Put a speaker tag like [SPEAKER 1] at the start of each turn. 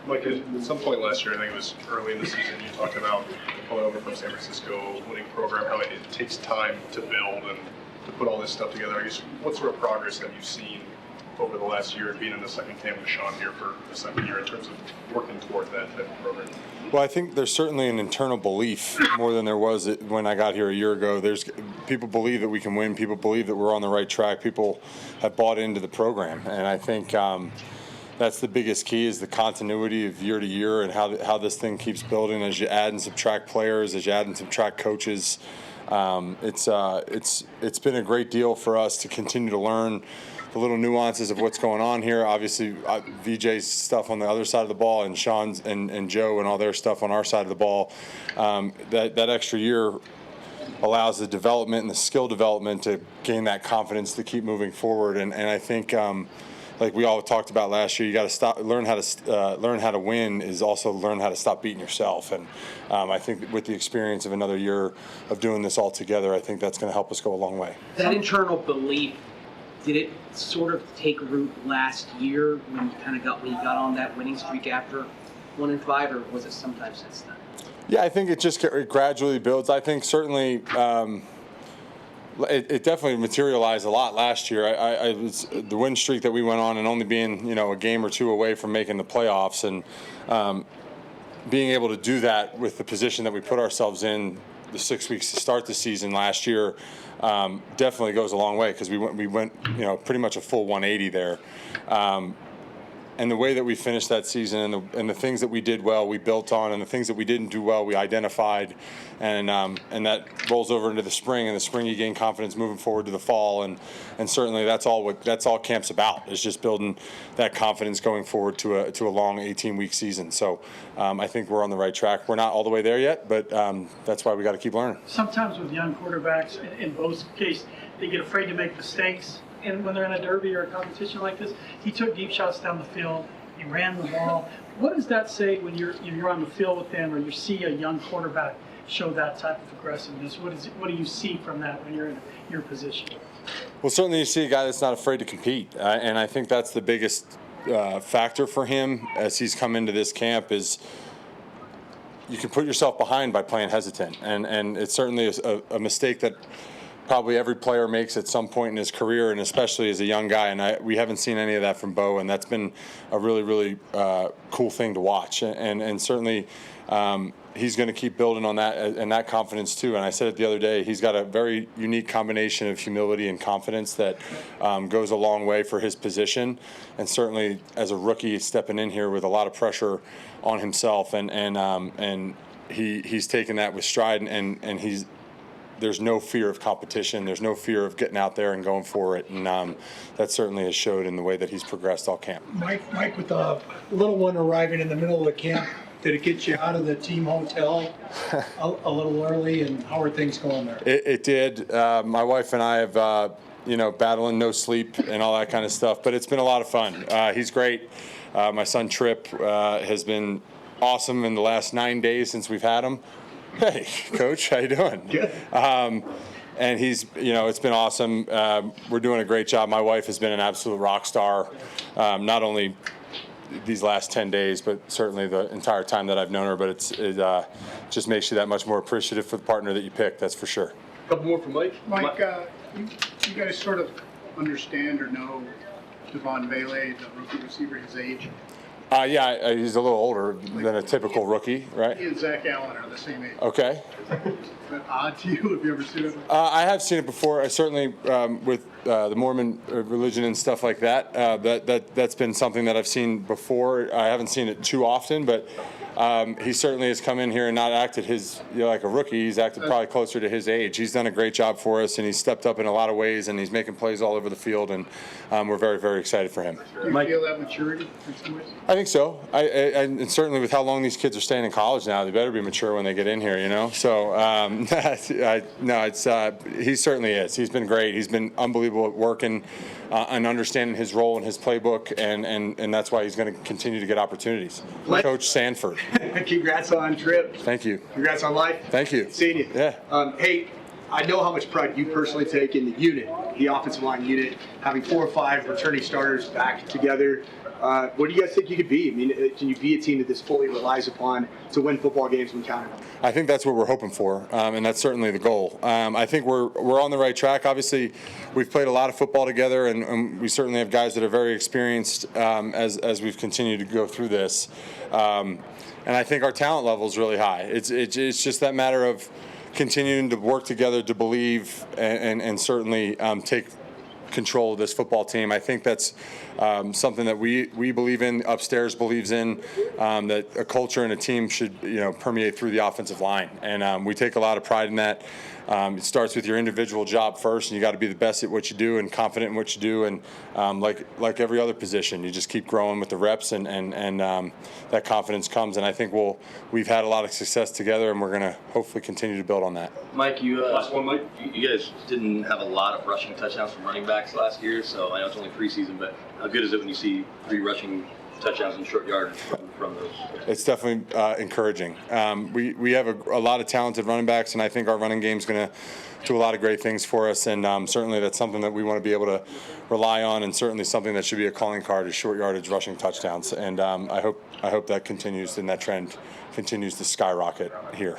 [SPEAKER 1] Mike, at some point last year, I think it was early in the season, you talked about coming over from San Francisco, winning program, how it takes time to build and to put all this stuff together. I guess what sort of progress have you seen over the last year being in the second camp with Sean here for the second year in terms of working toward that type of program?
[SPEAKER 2] Well, I think there's certainly an internal belief more than there was when I got here a year ago. There's people believe that we can win. People believe that we're on the right track. People have bought into the program, and I think that's the biggest key is the continuity of year to year and how this thing keeps building as you add and subtract players, as you add and subtract coaches. It's been a great deal for us to continue to learn the little nuances of what's going on here. Obviously, VJ's stuff on the other side of the ball and Sean's and Joe and all their stuff on our side of the ball. That extra year allows the development and the skill development to gain that confidence to keep moving forward. And I think, like we all talked about last year, you got to learn how to win is also learn how to stop beating yourself. And I think with the experience of another year of doing this all together, I think that's going to help us go a long way.
[SPEAKER 3] That internal belief, did it sort of take root last year when you got on that winning streak after 1-5, or was it sometime since then?
[SPEAKER 2] Yeah, I think it gradually builds. I think certainly it definitely materialized a lot last year. I was the win streak that we went on and only being a game or two away from making the playoffs, and being able to do that with the position that we put ourselves in the 6 weeks to start the season last year definitely goes a long way, because we went pretty much a full 180 there. And the way that we finished that season and the things that we did well, we built on, and the things that we didn't do well, we identified, and that rolls over into the spring. And the spring, you gain confidence moving forward to the fall, and certainly that's all camp's about, is just building that confidence going forward to a long 18-week season. So I think we're on the right track. We're not all the way there yet, but that's why we got to keep learning.
[SPEAKER 4] Sometimes with young quarterbacks, in Bo's case, they get afraid to make mistakes. And when they're in a derby or a competition like this, he took deep shots down the field. He ran the ball. What does that say when you're on the field with them, or you see a young quarterback show that type of aggressiveness? What do you see from that when you're in your position?
[SPEAKER 2] Well, certainly you see a guy that's not afraid to compete, and I think that's the biggest factor for him as he's come into this camp is you can put yourself behind by playing hesitant, and it's certainly a mistake that probably every player makes at some point in his career, and especially as a young guy. And we haven't seen any of that from Bo, and that's been a really, really cool thing to watch. And certainly he's going to keep building on that and that confidence too. And I said it the other day, he's got a very unique combination of humility and confidence that goes a long way for his position. And certainly as a rookie stepping in here with a lot of pressure on himself, and he's taken that with stride, and there's no fear of competition. There's no fear of getting out there and going for it. And that certainly has showed in the way that he's progressed all camp.
[SPEAKER 5] Mike, with the little one arriving in the middle of the camp, did it get you out of the team hotel a little early, and how are things going there?
[SPEAKER 2] It did. My wife and I have, battling no sleep and all that kind of stuff, but it's been a lot of fun. He's great. My son Tripp has been awesome in the last 9 days since we've had him. Hey, Coach, how you doing?
[SPEAKER 5] Good.
[SPEAKER 2] And he's, it's been awesome. We're doing a great job. My wife has been an absolute rock star, not only these last 10 days, but certainly the entire time that I've known her. But it just makes you that much more appreciative for the partner that you pick, that's for sure.
[SPEAKER 1] A couple more from Mike.
[SPEAKER 6] Mike, you guys sort of understand or know Devon Bailey, the rookie receiver, his age?
[SPEAKER 2] Yeah, he's a little older than a typical rookie, right?
[SPEAKER 6] He and Zach Allen are the same age.
[SPEAKER 2] Okay.
[SPEAKER 6] Is that odd to you? Have you ever seen it?
[SPEAKER 2] I have seen it before. I certainly, with the Mormon religion and stuff like that, that's been something that I've seen before. I haven't seen it too often, but he certainly has come in here and not acted like a rookie. He's acted probably closer to his age. He's done a great job for us, and he's stepped up in a lot of ways, and he's making plays all over the field, and we're very, very excited for him.
[SPEAKER 6] Do you feel that maturity in some ways?
[SPEAKER 2] I think so. And certainly with how long these kids are staying in college now, they better be mature when they get in here, So, he certainly is. He's been great. He's been unbelievable at working and understanding his role in his playbook, and that's why he's going to continue to get opportunities. Coach Sanford.
[SPEAKER 7] Congrats on Tripp.
[SPEAKER 2] Thank you.
[SPEAKER 7] Congrats on life.
[SPEAKER 2] Thank you.
[SPEAKER 7] Seeing you.
[SPEAKER 2] Yeah.
[SPEAKER 7] Hey, I know how much pride you personally take in the unit, the offensive line unit, having 4 or 5 returning starters back together. What do you guys think you could be? I mean, can you be a team that this fully relies upon to win football games when counted on?
[SPEAKER 2] I think that's what we're hoping for, and that's certainly the goal. I think we're on the right track. Obviously, we've played a lot of football together, and we certainly have guys that are very experienced as we've continued to go through this. And I think our talent level is really high. It's just that matter of continuing to work together to believe and certainly take control of this football team. I think that's something that we believe in, upstairs believes in, that a culture and a team should permeate through the offensive line, and we take a lot of pride in that. It starts with your individual job first, and you got to be the best at what you do and confident in what you do, and like every other position, you just keep growing with the reps, and that confidence comes. And I think we've had a lot of success together, and we're going to hopefully continue to build on that.
[SPEAKER 8] Mike, you guys didn't have a lot of rushing touchdowns from running backs last year, so I know it's only preseason, but how good is it when you see 3 rushing touchdowns in short yardage from those?
[SPEAKER 2] It's definitely encouraging. We have a lot of talented running backs, and I think our running game is going to do a lot of great things for us, and certainly that's something that we want to be able to rely on, and certainly something that should be a calling card is short yardage rushing touchdowns. And I hope that continues, and that trend continues to skyrocket here.